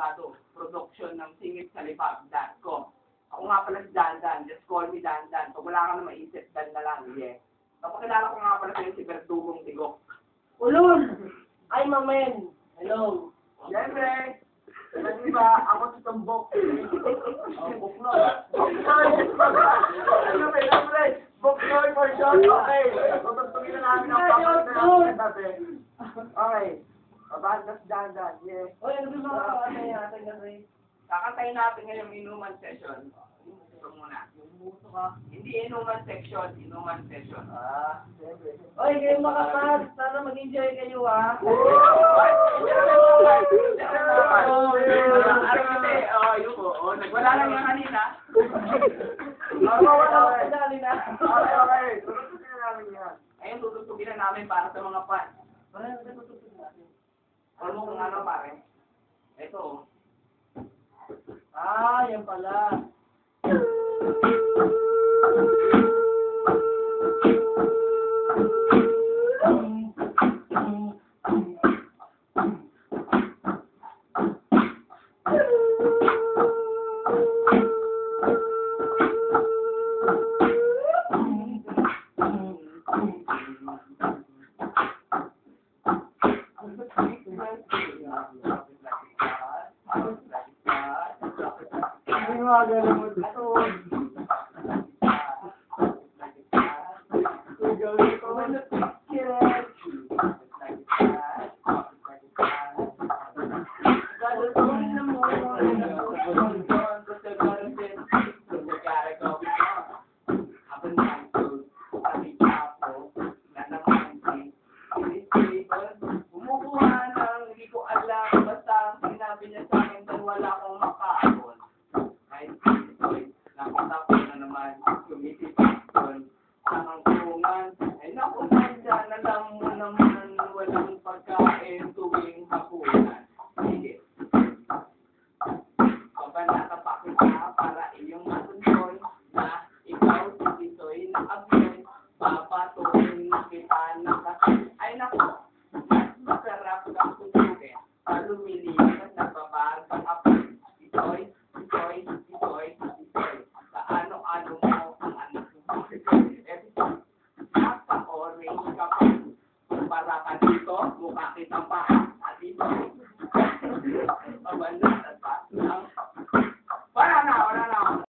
Delgado, production ng singitsalibab.com. Ako nga pala si Dandan, just call me Dandan. Pag wala ka na maisip, Dan na lang, yeah. Papakilala ko nga pala sa'yo si Berdugong Tigok. Ulol! Ay, mamen! Hello! Siyempre, alam niyo ba, ako si Tumbok. Buknoy! Siyempre, Buknoy for short, okay. Tutugtugin na namin ang papakilala natin dati. Okay. Babandas Dandan, yeah. Oy, ano ba mga ano natin kasi? Kakantayin natin ngayong inuman session. Ito muna. Hindi inuman section, inuman session. Siyempre. Oy, kayo makakas! Sana mag-enjoy kayo, ha? Wala lang yung kanina. Wala na. Okay. Tutugtugin na namin yan. Ayun, tutugtugin na namin para sa mga fans. Wala na tututugin natin. Alam mo kung ano, pare? Ito. Yan pala. Hindi mga ganun mo dito. Gawin ko na tikiret. Gagawin na mo.